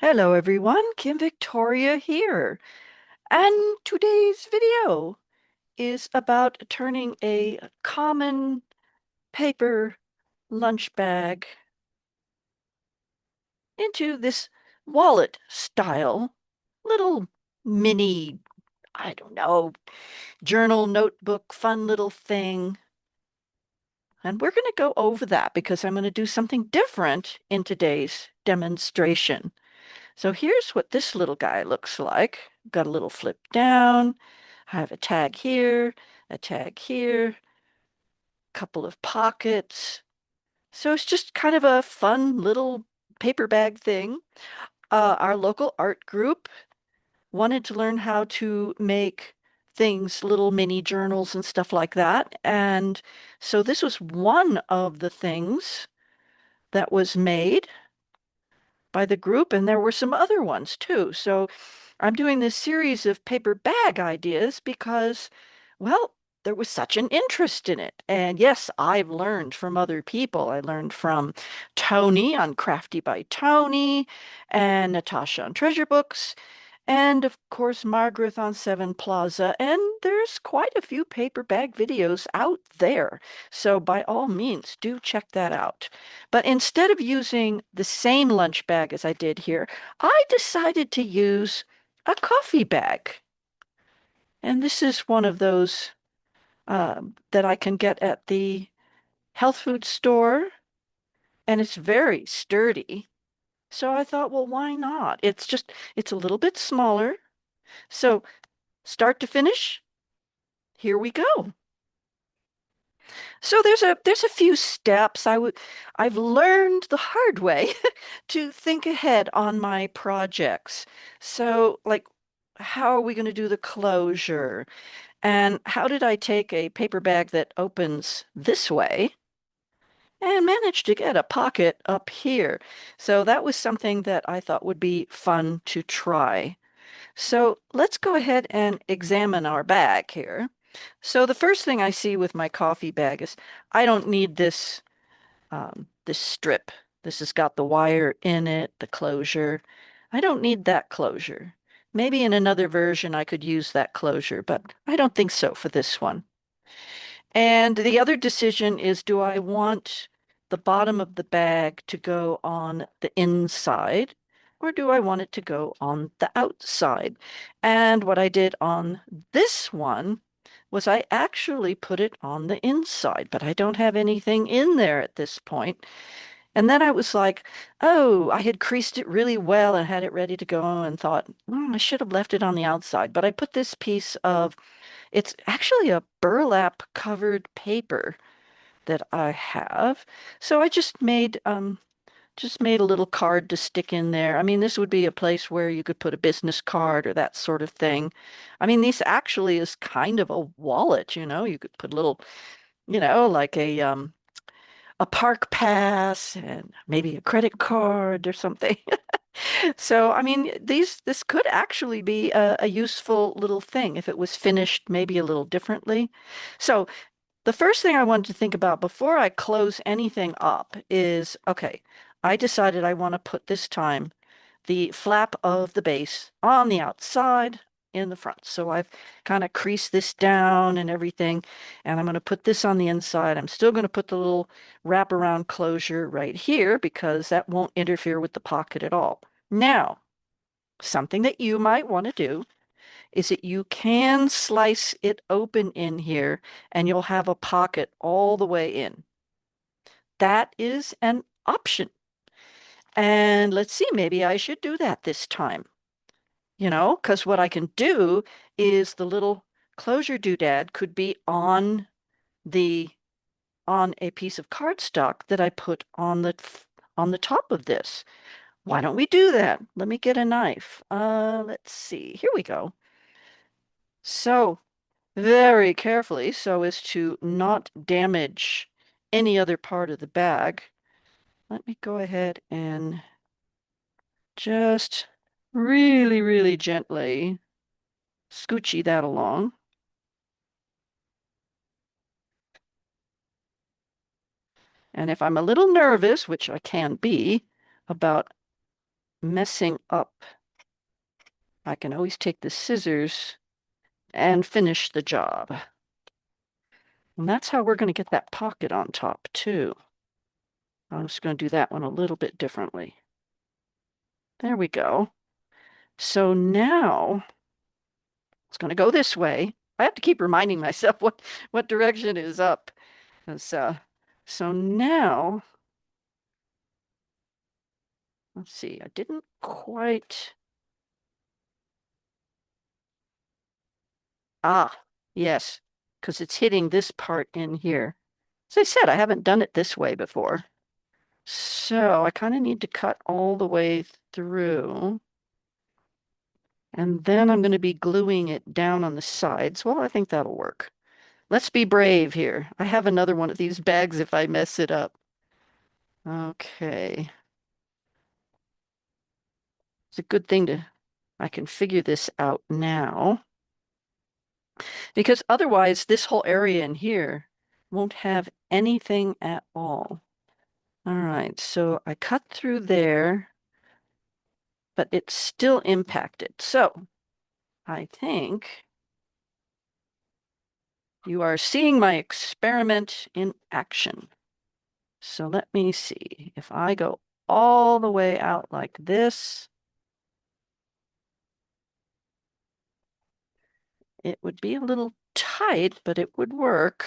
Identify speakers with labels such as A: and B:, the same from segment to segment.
A: Hello everyone, Kim Victoria here. And today's video is about turning a common paper lunch bag into this wallet style little mini, I don't know, journal notebook, fun little thing. And we're going to go over that because I'm going to do something different in today's demonstration. So here's what this little guy looks like. Got a little flip down. I have a tag here, a tag here, couple of pockets. So it's just kind of a fun little paper bag thing. Our local art group wanted to learn how to make things, little mini journals and stuff like that. And so this was one of the things that was made by the group, and there were some other ones too. So I'm doing this series of paper bag ideas because, well, there was such an interest in it. And yes, I've learned from other people. I learned from Tony on Crafty by Tony and Natasha on Treasure Books. And of course, Margaret on Seven Plaza. And there's quite a few paper bag videos out there. So by all means, do check that out. But instead of using the same lunch bag as I did here, I decided to use a coffee bag. And this is one of those that I can get at the health food store. And it's very sturdy. So I thought, well, why not? It's a little bit smaller. So start to finish, here we go. So there's a few steps I've learned the hard way to think ahead on my projects. So like how are we going to do the closure? And how did I take a paper bag that opens this way and manage to get a pocket up here? So that was something that I thought would be fun to try. So let's go ahead and examine our bag here. So the first thing I see with my coffee bag is I don't need this strip. This has got the wire in it, the closure. I don't need that closure. Maybe in another version I could use that closure, but I don't think so for this one. And the other decision is, do I want the bottom of the bag to go on the inside, or do I want it to go on the outside? And what I did on this one was I actually put it on the inside, but I don't have anything in there at this point. And then I was like, oh, I had creased it really well and had it ready to go and thought, I should have left it on the outside. But I put this piece of it's actually a burlap covered paper that I have. So I just made a little card to stick in there. I mean, this would be a place where you could put a business card or that sort of thing. I mean, this actually is kind of a wallet, you know. You could put a little, like a park pass and maybe a credit card or something. So, I mean, this could actually be a useful little thing if it was finished maybe a little differently. So, the first thing I wanted to think about before I close anything up is, okay, I decided I want to put this time the flap of the base on the outside in the front. So I've kind of creased this down and everything, and I'm going to put this on the inside. I'm still going to put the little wraparound closure right here because that won't interfere with the pocket at all. Now, something that you might want to do is that you can slice it open in here and you'll have a pocket all the way in. That is an option. And let's see, maybe I should do that this time, because what I can do is the little closure doodad could be the on a piece of cardstock that I put on the top of this. Why don't we do that? Let me get a knife. Let's see. Here we go. So very carefully so as to not damage any other part of the bag. Let me go ahead and just really, really gently scoochy that along. And if I'm a little nervous, which I can be, about messing up, I can always take the scissors and finish the job. And that's how we're going to get that pocket on top too. I'm just going to do that one a little bit differently. There we go. So now it's going to go this way. I have to keep reminding myself what direction is up. So now, let's see, I didn't quite. Ah, yes, because it's hitting this part in here. As I said, I haven't done it this way before. So I kind of need to cut all the way through. And then I'm going to be gluing it down on the sides. Well, I think that'll work. Let's be brave here. I have another one of these bags if I mess it up. Okay. It's a good thing I can figure this out now. Because otherwise, this whole area in here won't have anything at all. All right, so I cut through there, but it's still impacted. So I think you are seeing my experiment in action. So let me see. If I go all the way out like this, it would be a little tight, but it would work.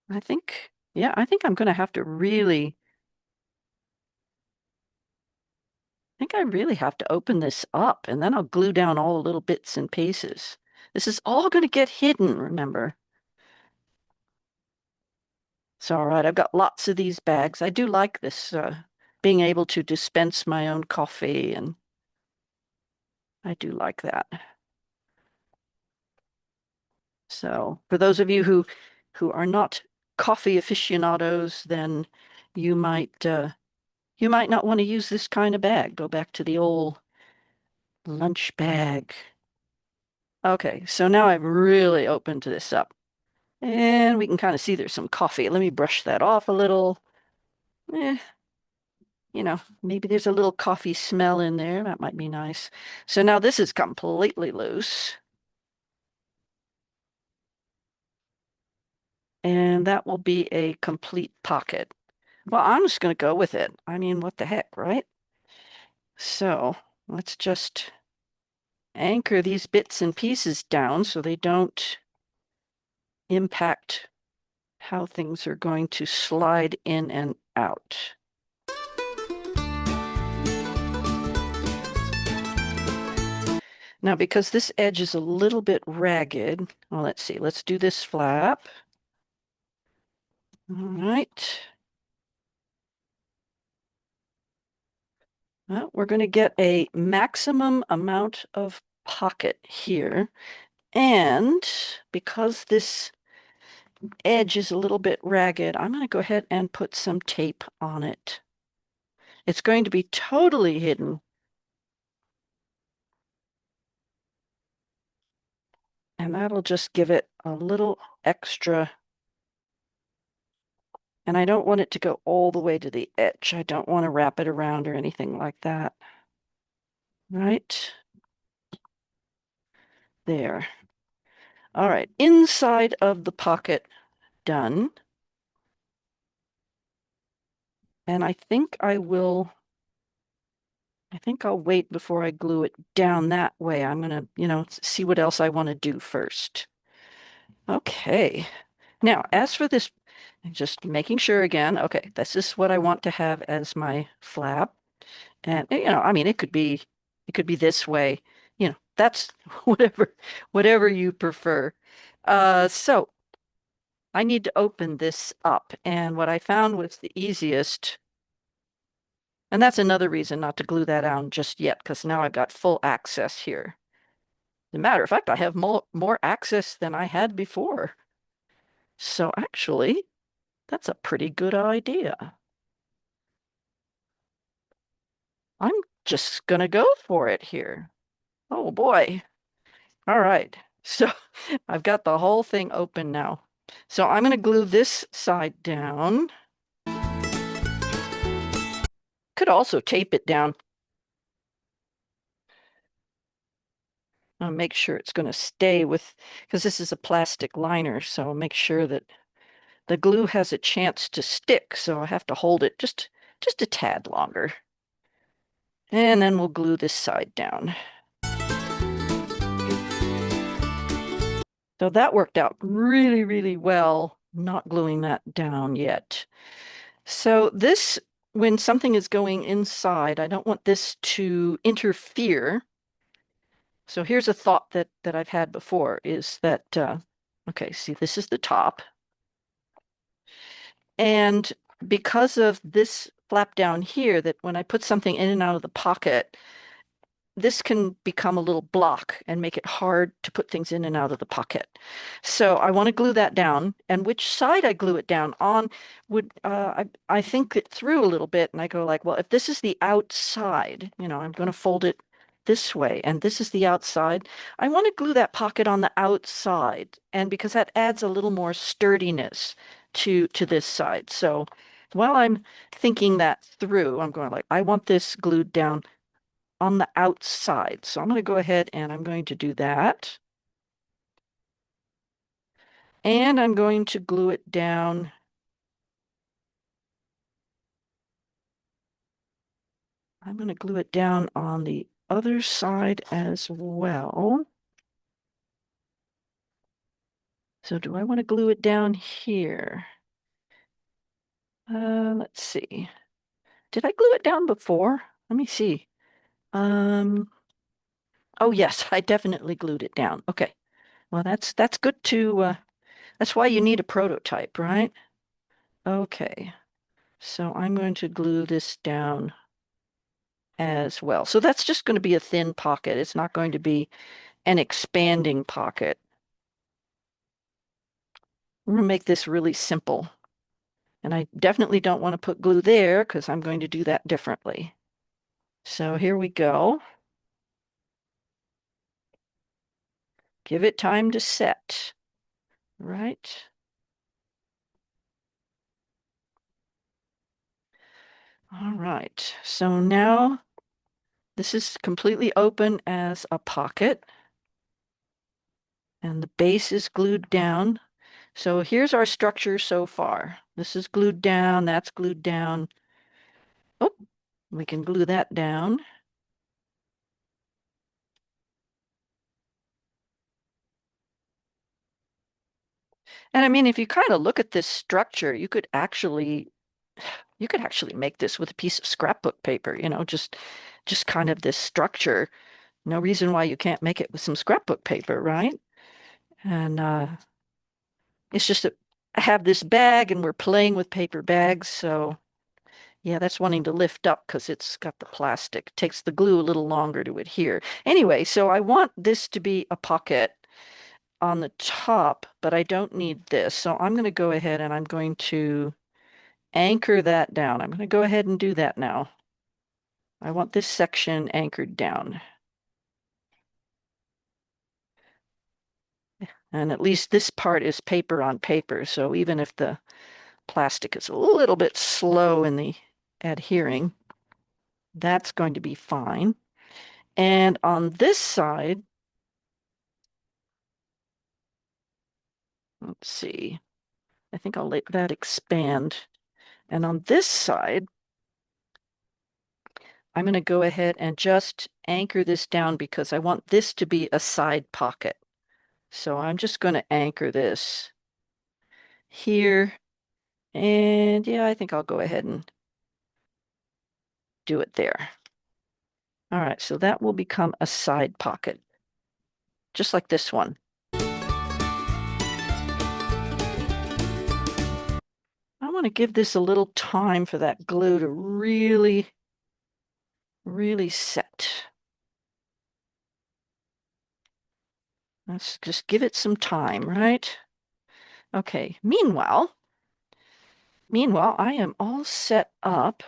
A: I think, yeah, I think I'm going to have to really, I think I really have to open this up, and then I'll glue down all the little bits and pieces. This is all going to get hidden, remember? So, all right, I've got lots of these bags. I do like this, being able to dispense my own coffee, and I do like that. So, for those of you who are not coffee aficionados, then you might you might not want to use this kind of bag. Go back to the old lunch bag. Okay, so now I've really opened this up. And we can kind of see there's some coffee. Let me brush that off a little. Eh, maybe there's a little coffee smell in there. That might be nice. So now this is completely loose. And that will be a complete pocket. Well, I'm just going to go with it. I mean, what the heck, right? So let's just anchor these bits and pieces down so they don't impact how things are going to slide in and out. Now, because this edge is a little bit ragged, well, let's see, let's do this flap. All right. Well, we're going to get a maximum amount of pocket here. And because this edge is a little bit ragged, I'm going to go ahead and put some tape on it. It's going to be totally hidden. And that'll just give it a little extra. And I don't want it to go all the way to the edge. I don't want to wrap it around or anything like that. Right there. All right, inside of the pocket, done. And I think I'll wait before I glue it down that way. I'm gonna, see what else I want to do first. Okay. Now, as for this, just making sure again, okay, this is what I want to have as my flap. And I mean, it could be this way. That's whatever you prefer. So I need to open this up, and what I found was the easiest, and that's another reason not to glue that down just yet, because now I've got full access here. As a matter of fact, I have more access than I had before. So actually, that's a pretty good idea. I'm just gonna go for it here. Oh boy. All right. So I've got the whole thing open now. So I'm going to glue this side down. Could also tape it down. I'll make sure it's going to stay with, because this is a plastic liner, so I'll make sure that the glue has a chance to stick, so I have to hold it just a tad longer. And then we'll glue this side down. So that worked out really, really well, not gluing that down yet. So this, when something is going inside, I don't want this to interfere. So here's a thought that I've had before is that, okay, see, this is the top. And because of this flap down here, that when I put something in and out of the pocket, this can become a little block and make it hard to put things in and out of the pocket. So I want to glue that down. And which side I glue it down on would, I think it through a little bit and I go like, well, if this is the outside, I'm going to fold it this way and this is the outside, I want to glue that pocket on the outside. And because that adds a little more sturdiness to this side. So while I'm thinking that through, I'm going like, I want this glued down on the outside. So I'm going to go ahead and I'm going to do that. And I'm going to glue it down. I'm going to glue it down on the other side as well. So do I want to glue it down here? Let's see. Did I glue it down before? Let me see. Oh yes, I definitely glued it down. Okay. Well, that's good to that's why you need a prototype, right? Okay. So I'm going to glue this down as well. So that's just going to be a thin pocket. It's not going to be an expanding pocket. We're going to make this really simple. And I definitely don't want to put glue there because I'm going to do that differently. So here we go. Give it time to set, right? All right. So now this is completely open as a pocket. And the base is glued down. So here's our structure so far. This is glued down, that's glued down. Oh, we can glue that down. And I mean, if you kind of look at this structure, you could actually make this with a piece of scrapbook paper, just kind of this structure. No reason why you can't make it with some scrapbook paper, right? And it's just that I have this bag and we're playing with paper bags, so yeah, that's wanting to lift up because it's got the plastic. It takes the glue a little longer to adhere. Anyway, so I want this to be a pocket on the top, but I don't need this. So I'm going to go ahead and I'm going to anchor that down. I'm going to go ahead and do that now. I want this section anchored down. And at least this part is paper on paper. So even if the plastic is a little bit slow in the adhering, that's going to be fine. And on this side, let's see, I think I'll let that expand. And on this side, I'm going to go ahead and just anchor this down because I want this to be a side pocket. So I'm just going to anchor this here. And yeah, I think I'll go ahead and do it there. All right, so that will become a side pocket, just like this one. I want to give this a little time for that glue to really, really set. Let's just give it some time, right? Okay, meanwhile, I am all set up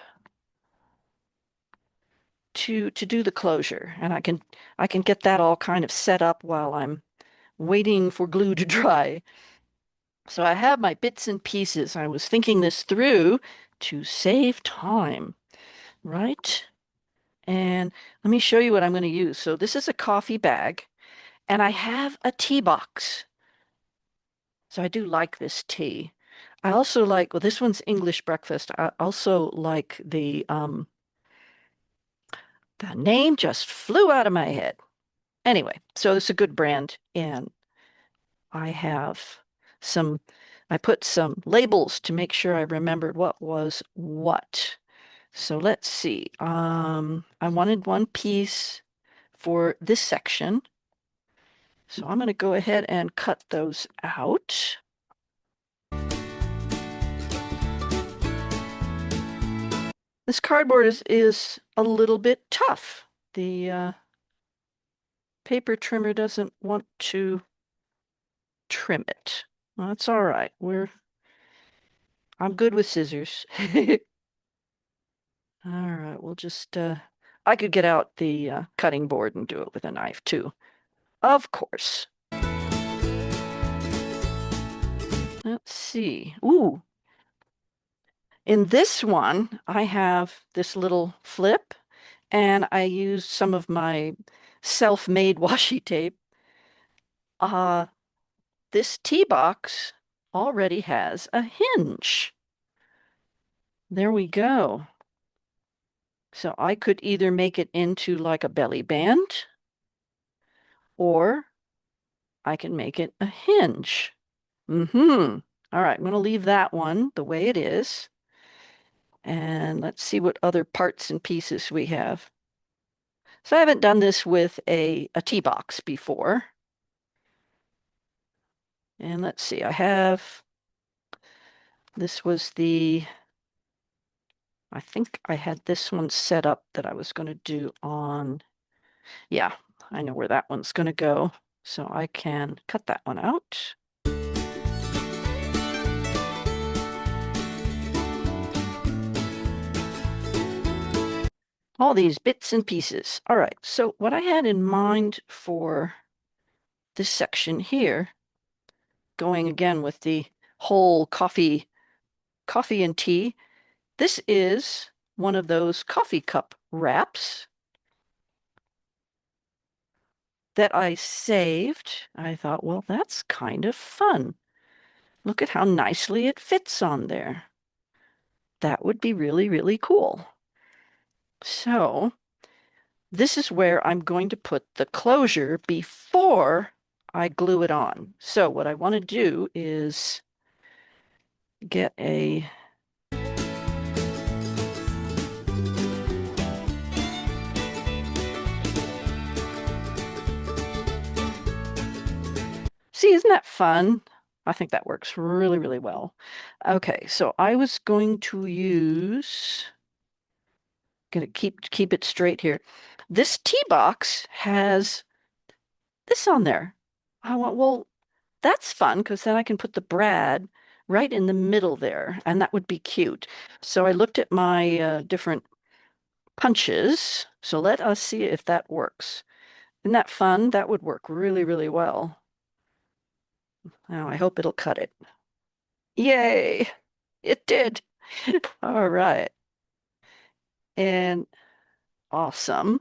A: to do the closure, and I can get that all kind of set up while I'm waiting for glue to dry. So I have my bits and pieces. I was thinking this through to save time, right? And let me show you what I'm going to use. So this is a coffee bag, And I have a tea box. So I do like this tea. I also like, well, this one's English breakfast. I also like the name just flew out of my head. Anyway, so it's a good brand, and I have some, I put some labels to make sure I remembered what was what. So let's see. I wanted one piece for this section. So I'm going to go ahead and cut those out. This cardboard is a little bit tough. The paper trimmer doesn't want to trim it. Well, that's all right. I'm good with scissors. All right, we'll just I could get out the cutting board and do it with a knife too. Of course. Let's see. Ooh, in this one, I have this little flip, and I used some of my self-made washi tape. Uh, this tea box already has a hinge. There we go. So I could either make it into like a belly band, or I can make it a hinge. Mm-hmm. All right, I'm going to leave that one the way it is. And let's see what other parts and pieces we have. So I haven't done this with a tea box before. And let's see, this was I think I had this one set up that I was going to do on, yeah, I know where that one's going to go. So I can cut that one out. All these bits and pieces. All right, so what I had in mind for this section here, going again with the whole coffee and tea, this is one of those coffee cup wraps that I saved. I thought, well, that's kind of fun. Look at how nicely it fits on there. That would be really, really cool. So this is where I'm going to put the closure before I glue it on. So what I want to do is get a See, isn't that fun? I think that works really, really well. Okay, so I was going to use, gonna keep it straight here. This tea box has this on there. I went, well, that's fun because then I can put the brad right in the middle there, and that would be cute. So I looked at my different punches. So let us see if that works. Isn't that fun? That would work really, really well. Now I hope it'll cut it. Yay! It did. All right. And awesome.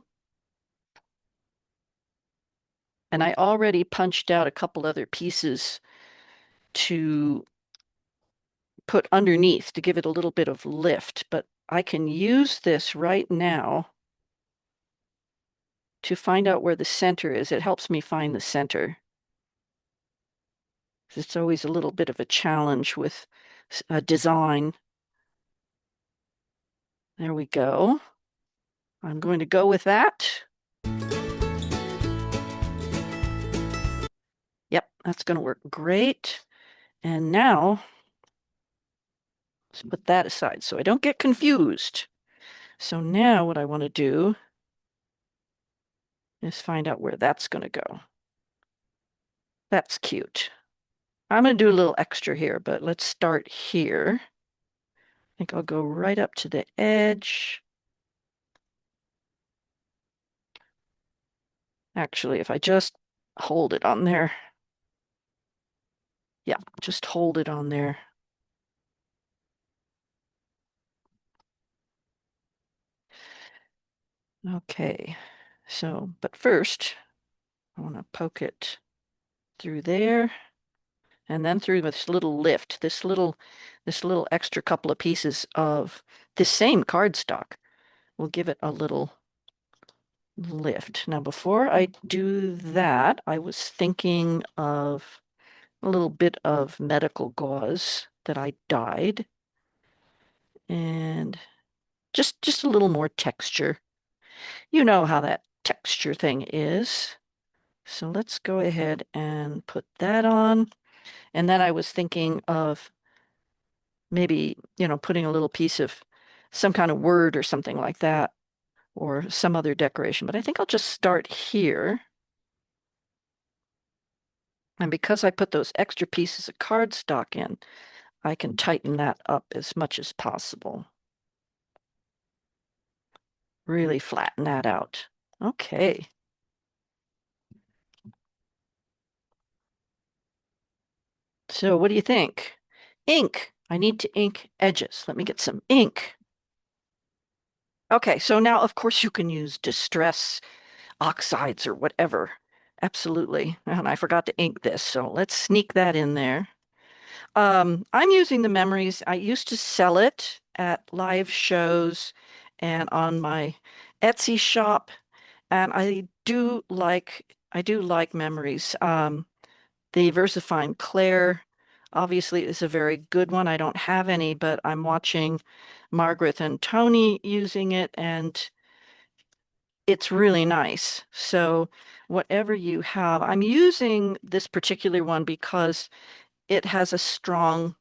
A: And I already punched out a couple other pieces to put underneath to give it a little bit of lift, but I can use this right now to find out where the center is. It helps me find the center. It's always a little bit of a challenge with a design. There we go. I'm going to go with that. Yep, that's going to work great. And now let's put that aside so I don't get confused. So now what I want to do is find out where that's going to go. That's cute. I'm going to do a little extra here, but let's start here. I think I'll go right up to the edge. Actually, if I just hold it on there. Yeah, just hold it on there. Okay, so, but first, I want to poke it through there and then through this little lift, this little extra couple of pieces of this same cardstock will give it a little lift. Now, before I do that, I was thinking of a little bit of medical gauze that I dyed and just a little more texture. You know how that texture thing is. So let's go ahead and put that on. And then I was thinking of maybe, putting a little piece of some kind of word or something like that, or some other decoration. But I think I'll just start here. And because I put those extra pieces of cardstock in, I can tighten that up as much as possible. Really flatten that out. Okay. So what do you think? Ink. I need to ink edges. Let me get some ink. Okay, so now of course you can use distress oxides or whatever. Absolutely. And I forgot to ink this, so let's sneak that in there. I'm using the memories. I used to sell it at live shows and on my Etsy shop, and I do like memories. The VersaFine Claire obviously is a very good one. I don't have any, but I'm watching Margaret and Tony using it, and it's really nice. So whatever you have, I'm using this particular one because it has a strong,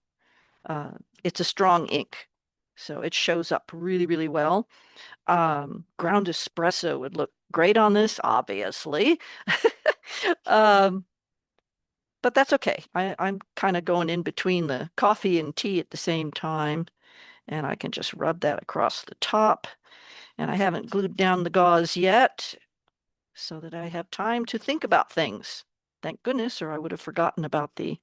A: uh, it's a strong ink. So it shows up really, really well. Ground espresso would look great on this, obviously. Um, but that's okay. I'm kind of going in between the coffee and tea at the same time, and I can just rub that across the top. And I haven't glued down the gauze yet so that I have time to think about things. Thank goodness, or I would have forgotten about the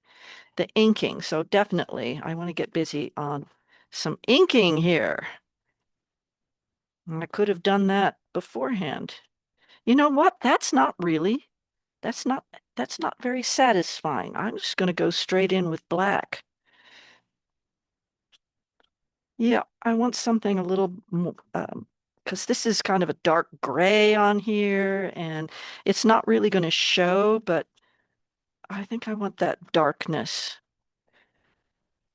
A: inking. So definitely, I want to get busy on some inking here. And I could have done that beforehand. You know what? That's not, that's not very satisfying. I'm just going to go straight in with black. Yeah, I want something a little more, because this is kind of a dark gray on here, and it's not really going to show, but I think I want that darkness.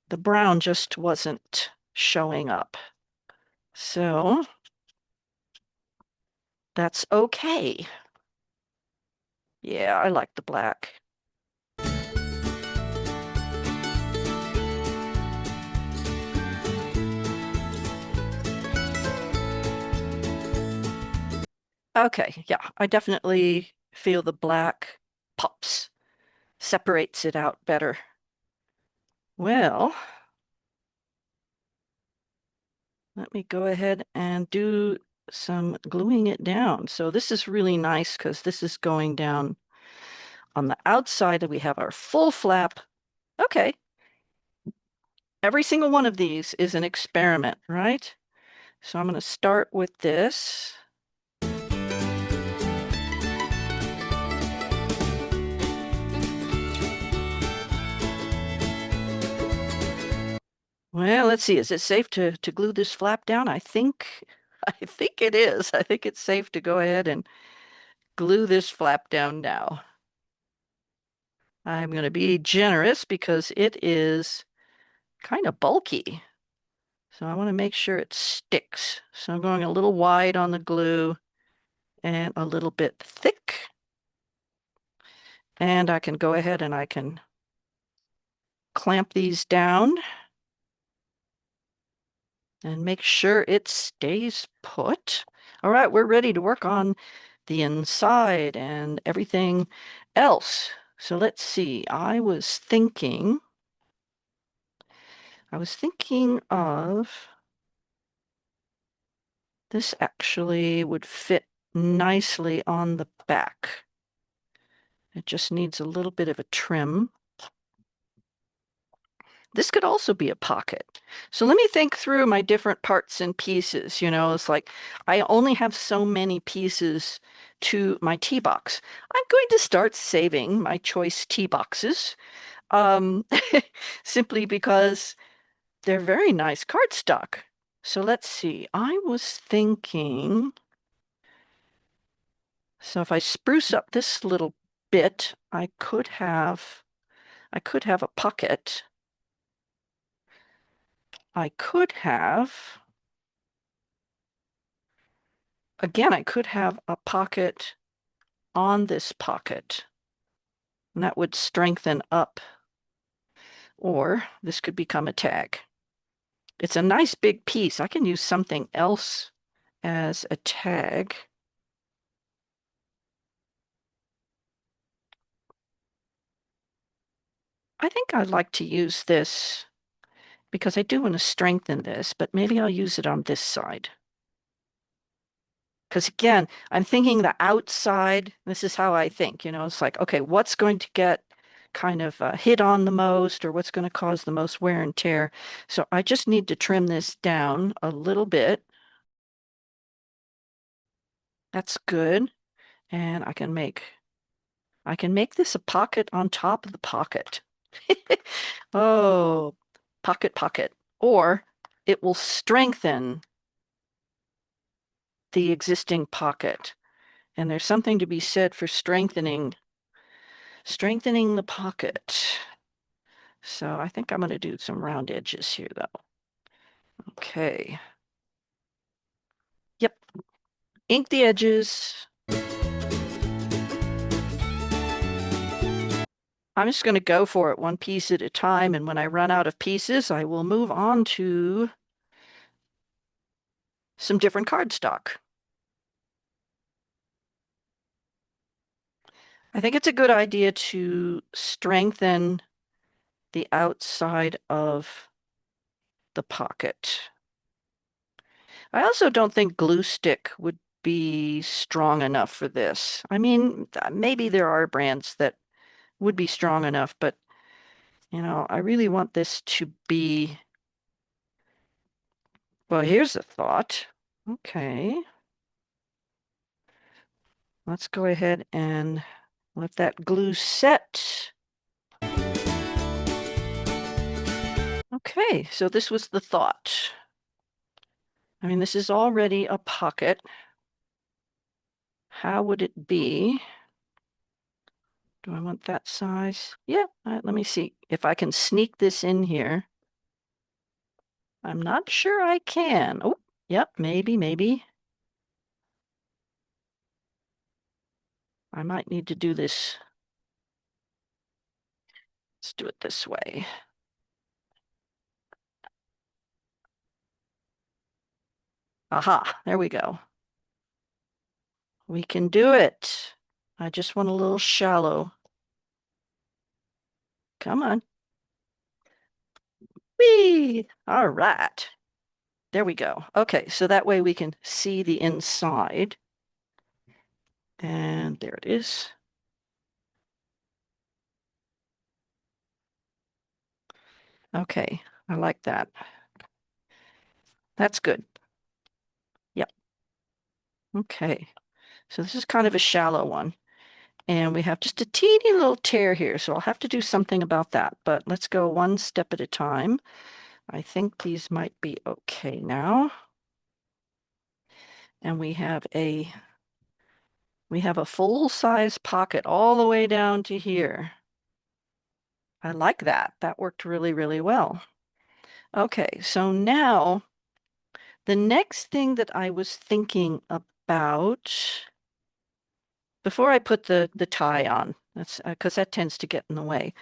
A: The brown just wasn't showing up. So that's okay. Yeah, I like the black. Okay, yeah, I definitely feel the black pops, separates it out better. Well, let me go ahead and do some gluing it down. So this is really nice because this is going down on the outside. We have our full flap. Okay, every single one of these is an experiment, right? So I'm going to start with this. Well, let's see. Is it safe to glue this flap down? I think I think it is. I think it's safe to go ahead and glue this flap down now. I'm going to be generous because it is kind of bulky. So I want to make sure it sticks. So I'm going a little wide on the glue and a little bit thick. And I can go ahead and I can clamp these down and make sure it stays put. All right, we're ready to work on the inside and everything else. So let's see. I was thinking of this actually would fit nicely on the back. It just needs a little bit of a trim. this could also be a pocket. So let me think through my different parts and pieces. It's like I only have so many pieces to my tea box. I'm going to start saving my choice tea boxes, um, simply because they're very nice cardstock. So let's see. I was thinking, so if I spruce up this little bit, I could have a pocket. I could have, again, I could have a pocket on this pocket, and that would strengthen up, or this could become a tag. It's a nice big piece. I can use something else as a tag. I think I'd like to use this because I do want to strengthen this, but maybe I'll use it on this side. Because again, I'm thinking the outside, this is how I think, it's like, okay, what's going to get kind of hit on the most, or what's going to cause the most wear and tear? So I just need to trim this down a little bit. That's good. And I can make this a pocket on top of the pocket. Oh, pocket, pocket. Or it will strengthen the existing pocket. And there's something to be said for strengthening the pocket. So I think I'm going to do some round edges here, though. Okay. Yep. Ink the edges. I'm just going to go for it one piece at a time. And when I run out of pieces, I will move on to some different cardstock. I think it's a good idea to strengthen the outside of the pocket. I also don't think glue stick would be strong enough for this. I mean, maybe there are brands that would be strong enough, but I really want this to be, well, here's a thought. Okay, let's go ahead and let that glue set. Okay, so this was the thought. I mean, this is already a pocket. How would it be? Do I want that size? Yeah, let me see if I can sneak this in here. I'm not sure I can. Oh, yep, maybe. I might need to do this. Let's do it this way. Aha, there we go. We can do it. I just went a little shallow. Come on. Whee! All right. There we go. Okay, so that way we can see the inside. And there it is. Okay, I like that. That's good. Yep. Okay. So this is kind of a shallow one. And we have just a teeny little tear here, so I'll have to do something about that. But let's go one step at a time. I think these might be okay now. And we have a full-size pocket all the way down to here. I like that. That worked really, really well. Okay, so now the next thing that I was thinking about before I put the tie on, that's because that tends to get in the way.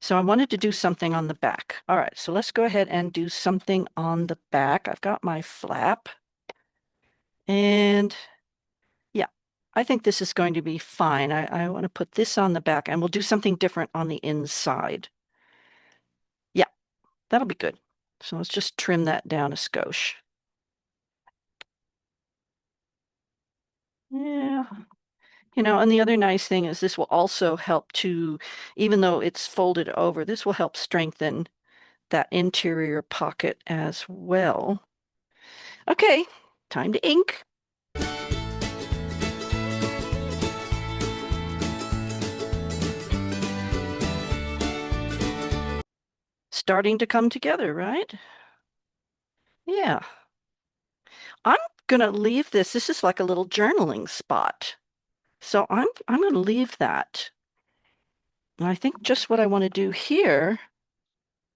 A: So I wanted to do something on the back. All right, so let's go ahead and do something on the back. I've got my flap. And yeah, I think this is going to be fine. I want to put this on the back, and we'll do something different on the inside. Yeah, that'll be good. So let's just trim that down a skosh. Yeah. And the other nice thing is this will also help to, even though it's folded over, this will help strengthen that interior pocket as well. Okay, time to ink. Starting to come together, right? Yeah. I'm gonna leave this. This is like a little journaling spot. So I'm gonna leave that. And I think just what I want to do here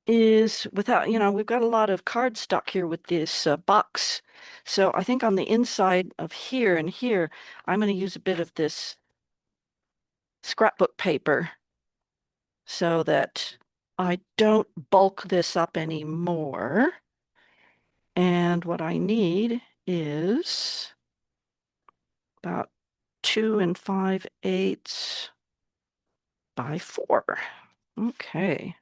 A: is without, we've got a lot of cardstock here with this box. So I think on the inside of here and here, I'm going to use a bit of this scrapbook paper so that I don't bulk this up anymore. And what I need is about 2 5/8 by 4. Okay.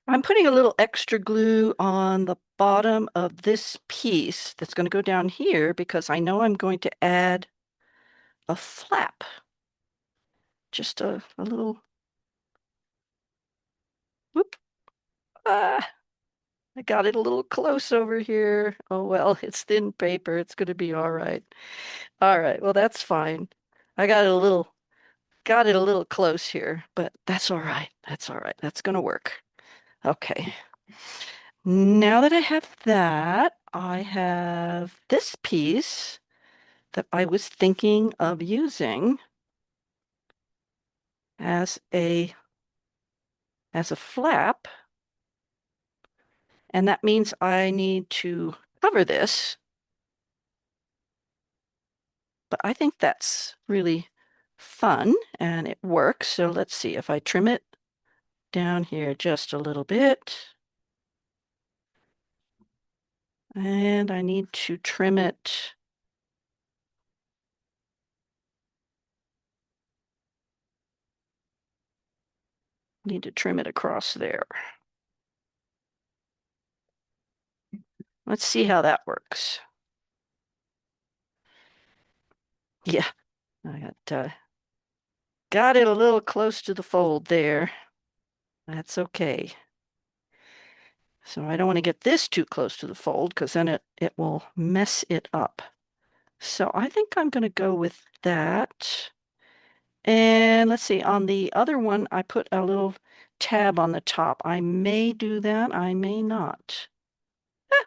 A: I'm putting a little extra glue on the bottom of this piece that's going to go down here because I know I'm going to add a flap. Just a little, whoop. Ah, I got it a little close over here. Oh, well, it's thin paper. It's going to be all right. All right, well, that's fine. I got it a little close here, but that's all right. That's all right. That's going to work. Okay. Now that I have that, I have this piece that I was thinking of using as a flap, and that means I need to cover this, but I think that's really fun and it works. So let's see if I trim it down here just a little bit, and I need to trim it. Need to trim it across there. Let's see how that works. Yeah, I got it a little close to the fold there. That's okay. So I don't want to get this too close to the fold because then it will mess it up. So I think I'm going to go with that. And let's see, on the other one, I put a little tab on the top. I may do that, I may not.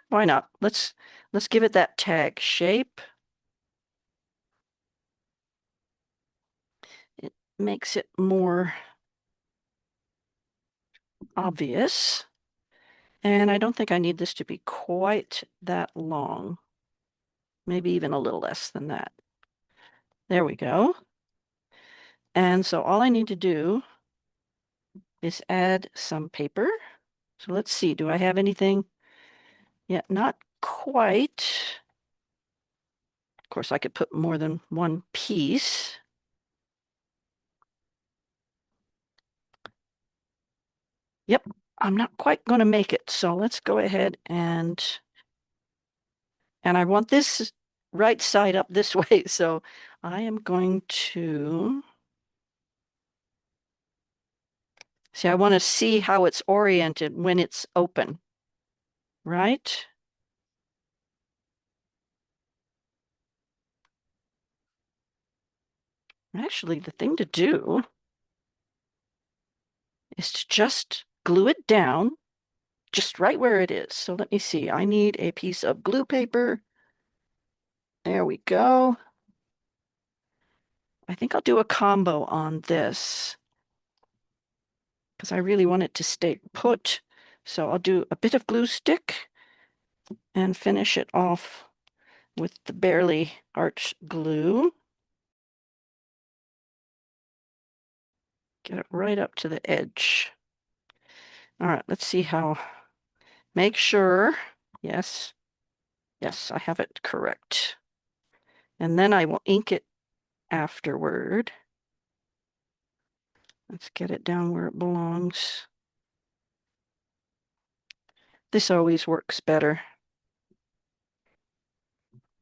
A: Why not? Let's give it that tag shape. It makes it more obvious. And I don't think I need this to be quite that long. Maybe even a little less than that. There we go. And so all I need to do is add some paper. So let's see, do I have anything? Yeah, not quite. Of course, I could put more than one piece. Yep, I'm not quite going to make it. So let's go ahead and I want this right side up this way. So I am going to see, I want to see how it's oriented when it's open, right? Actually, the thing to do is to just glue it down just right where it is. So let me see. I need a piece of glue paper. There we go. I think I'll do a combo on this because I really want it to stay put. So I'll do a bit of glue stick and finish it off with the barely arch glue. Get it right up to the edge. All right, let's see how, make sure, yes, yes, I have it correct. And then I will ink it afterward. Let's get it down where it belongs. This always works better.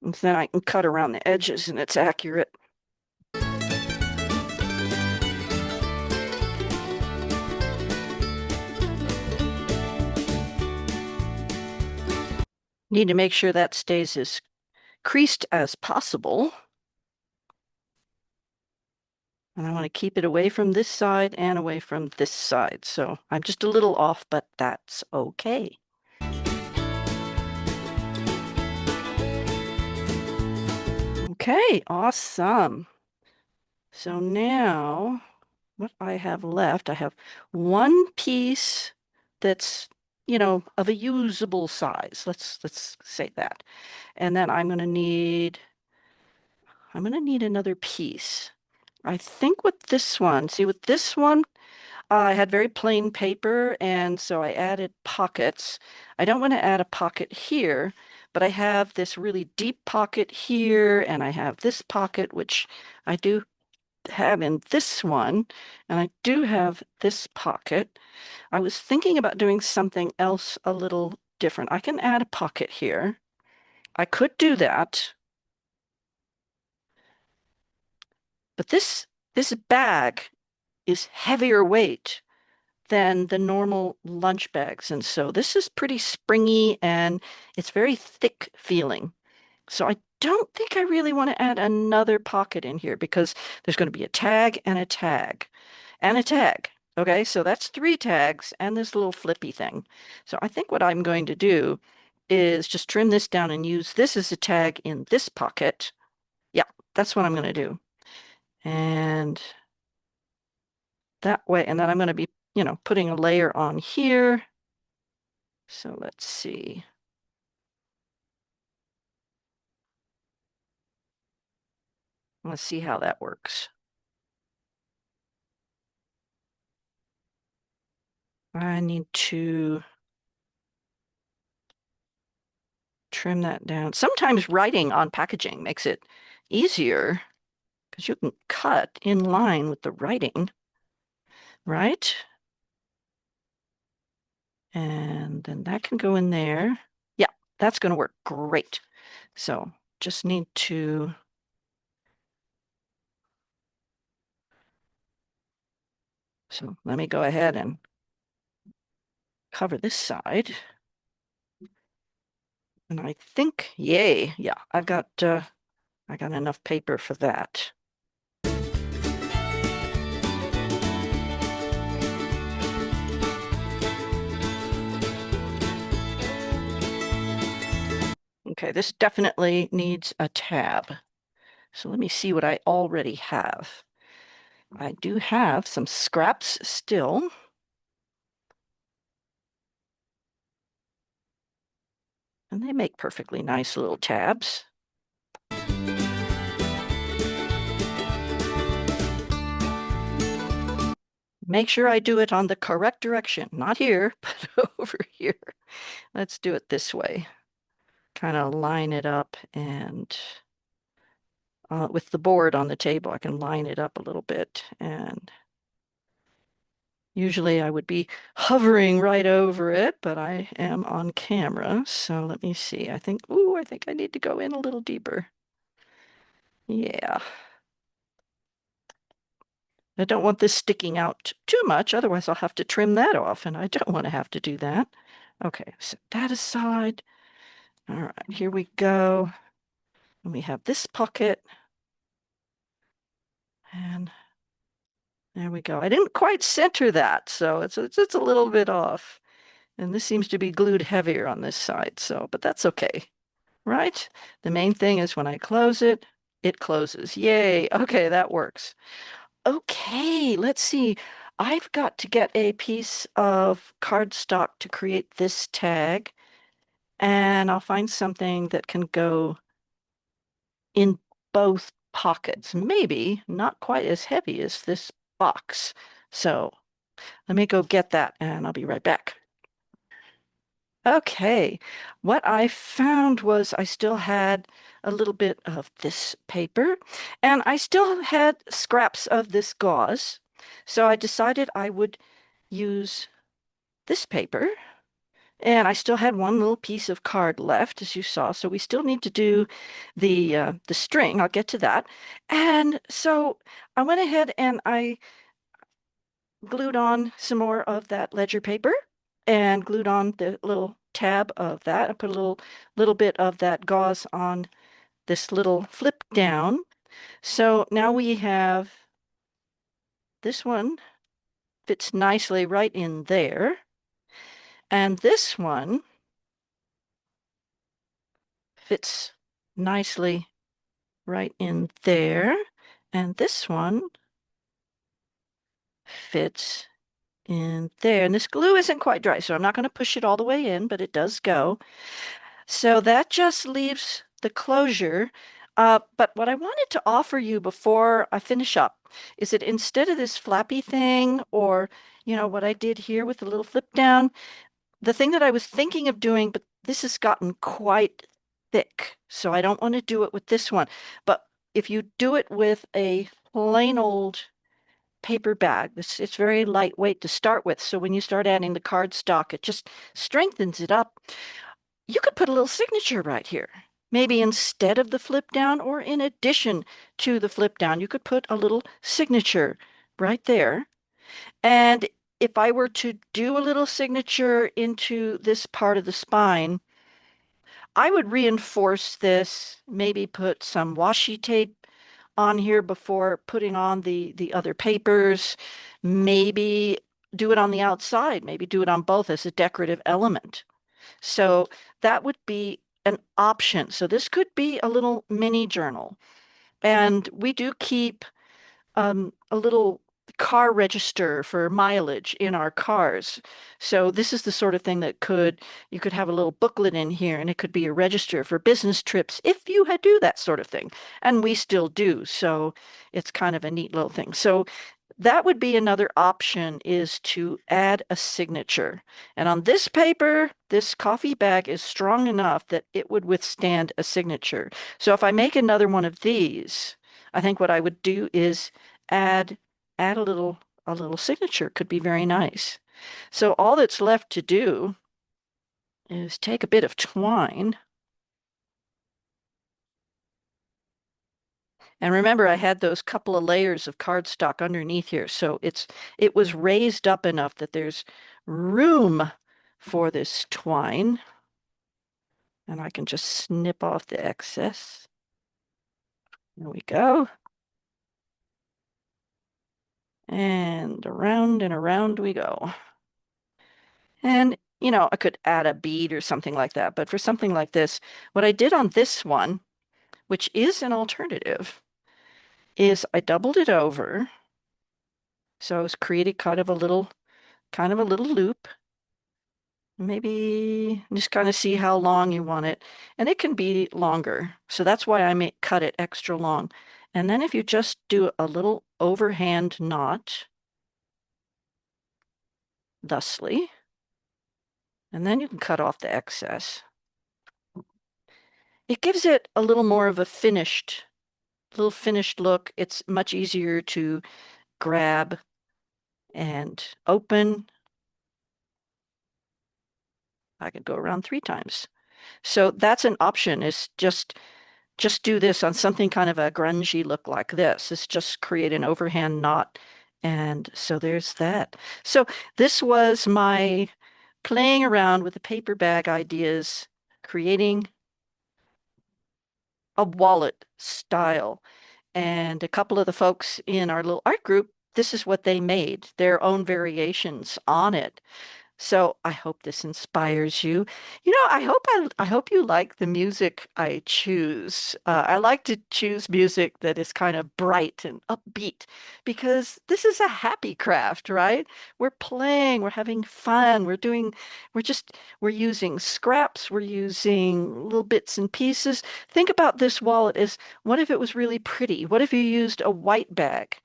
A: And then I can cut around the edges and it's accurate. Need to make sure that stays as creased as possible. And I want to keep it away from this side and away from this side. So I'm just a little off, but that's okay. Okay, awesome. So now what I have left, I have one piece that's, of a usable size. Let's say that. And then I'm going to need another piece. I think with this one, see with this one, I had very plain paper, and so I added pockets. I don't want to add a pocket here, but I have this really deep pocket here, and I have this pocket, which I do have in this one, and I do have this pocket. I was thinking about doing something else a little different. I can add a pocket here. I could do that, but this bag is heavier weight than the normal lunch bags. And so this is pretty springy and it's very thick feeling. So I don't think I really want to add another pocket in here because there's going to be a tag and a tag and a tag. Okay, so that's 3 tags and this little flippy thing. So I think what I'm going to do is just trim this down and use this as a tag in this pocket. Yeah, that's what I'm going to do. And that way, and then I'm going to be, putting a layer on here. So let's see. Let's see how that works. I need to trim that down. Sometimes writing on packaging makes it easier because you can cut in line with the writing, right? And then that can go in there. Yeah, that's going to work great. So just need to so let me go ahead and cover this side. And I think, yay, yeah, I got enough paper for that. Okay, this definitely needs a tab. So let me see what I already have. I do have some scraps still. And they make perfectly nice little tabs. Make sure I do it on the correct direction. Not here, but over here. Let's do it this way. Kind of line it up and with the board on the table, I can line it up a little bit. And usually I would be hovering right over it, but I am on camera. So let me see. I think I need to go in a little deeper. Yeah. I don't want this sticking out too much, otherwise I'll have to trim that off, and I don't want to have to do that. Okay, set that aside. All right, here we go. And we have this pocket. And there we go. I didn't quite center that, so it's a little bit off. And this seems to be glued heavier on this side, so, but that's okay, right? The main thing is when I close it, it closes. Yay. Okay, that works. Okay, let's see. I've got to get a piece of cardstock to create this tag, and I'll find something that can go in both pockets. Maybe not quite as heavy as this box. So let me go get that, and I'll be right back. Okay, what I found was I still had a little bit of this paper, and I still had scraps of this gauze. So I decided I would use this paper. And I still had one little piece of card left, as you saw. So we still need to do the string. I'll get to that. And so I went ahead and I glued on some more of that ledger paper and glued on the little tab of that. I put a little bit of that gauze on this little flip down. So now we have this one fits nicely right in there. And this one fits nicely right in there. And this one fits in there. And this glue isn't quite dry, so I'm not going to push it all the way in, but it does go. So that just leaves the closure. But what I wanted to offer you before I finish up is that instead of this flappy thing or, what I did here with the little flip down, the thing that I was thinking of doing, but this has gotten quite thick, so I don't want to do it with this one. But if you do it with a plain old paper bag, it's very lightweight to start with. So when you start adding the cardstock, it just strengthens it up. You could put a little signature right here. Maybe instead of the flip down or in addition to the flip down, you could put a little signature right there. And if I were to do a little signature into this part of the spine, I would reinforce this, maybe put some washi tape on here before putting on the other papers, maybe do it on the outside, maybe do it on both as a decorative element. So that would be an option. So this could be a little mini journal. And we do keep a little car register for mileage in our cars. So this is the sort of thing that you could have a little booklet in here and it could be a register for business trips if you had do that sort of thing. And we still do. So it's kind of a neat little thing. So that would be another option is to add a signature. And on this paper, this coffee bag is strong enough that it would withstand a signature. So if I make another one of these, I think what I would do is add add a little signature. Could be very nice. So all that's left to do is take a bit of twine. And remember, I had those couple of layers of cardstock underneath here, so it was raised up enough that there's room for this twine. And I can just snip off the excess. There we go. And around we go. And, I could add a bead or something like that. But for something like this, what I did on this one, which is an alternative, is I doubled it over. So I was creating kind of a little loop. Maybe just kind of see how long you want it. And it can be longer. So that's why I cut it extra long. And then if you just do a little overhand knot, thusly, and then you can cut off the excess. It gives it a little more of a little finished look. It's much easier to grab and open. I could go around 3 times. So that's an option is just do this on something kind of a grungy look like this. It's just create an overhand knot. And so there's that. So this was my playing around with the paper bag ideas, creating a wallet style. And a couple of the folks in our little art group, this is what they made, their own variations on it. So I hope this inspires you. I hope you like the music I choose. I like to choose music that is kind of bright and upbeat because this is a happy craft, right? We're playing, we're having fun, we're using scraps, we're using little bits and pieces. Think about this wallet as what if it was really pretty? What if you used a white bag?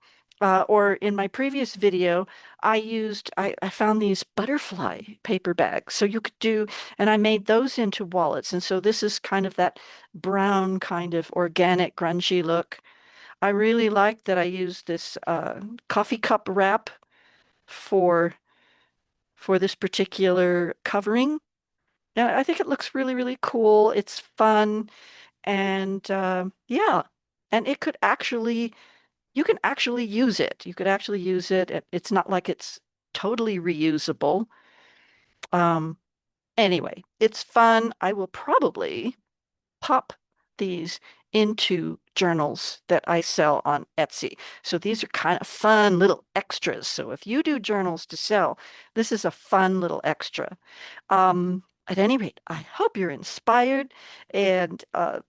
A: Or in my previous video, I found these butterfly paper bags. So you could and I made those into wallets. And so this is kind of that brown kind of organic grungy look. I really like that I use this coffee cup wrap for this particular covering. Yeah, I think it looks really, really cool. It's fun, and yeah, and it could actually, you can actually use it. You could actually use it. It's not like it's totally reusable. Um, anyway, it's fun. I will probably pop these into journals that I sell on Etsy. So these are kind of fun little extras. So if you do journals to sell, this is a fun little extra. At any rate, I hope you're inspired and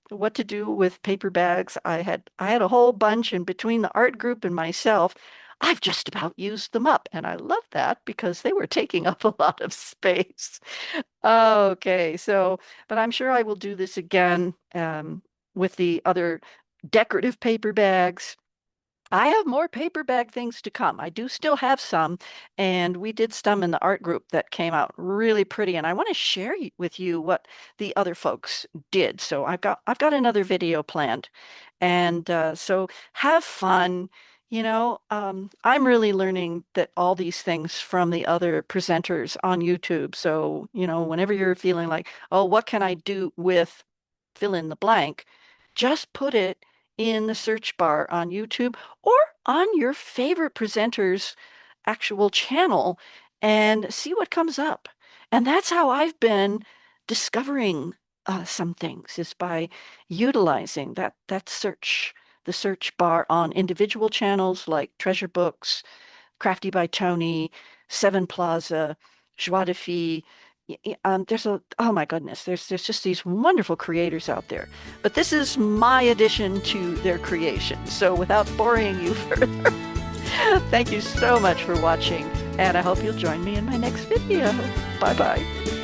A: what to do with paper bags. I had a whole bunch, and between the art group and myself, I've just about used them up. And I love that because they were taking up a lot of space. Okay, so, but I'm sure I will do this again with the other decorative paper bags. I have more paper bag things to come. I do still have some, and we did some in the art group that came out really pretty. And I want to share with you what the other folks did. So I've got another video planned, and so have fun. I'm really learning that all these things from the other presenters on YouTube. So, whenever you're feeling like, oh, what can I do with fill in the blank, just put it in the search bar on YouTube or on your favorite presenter's actual channel and see what comes up. And that's how I've been discovering some things is by utilizing that the search bar on individual channels like Treasure Books, Crafty by Tony, Seven Plaza, Joie de Fille. Oh my goodness, there's just these wonderful creators out there. But this is my addition to their creation. So without boring you further, thank you so much for watching, and I hope you'll join me in my next video. Bye bye.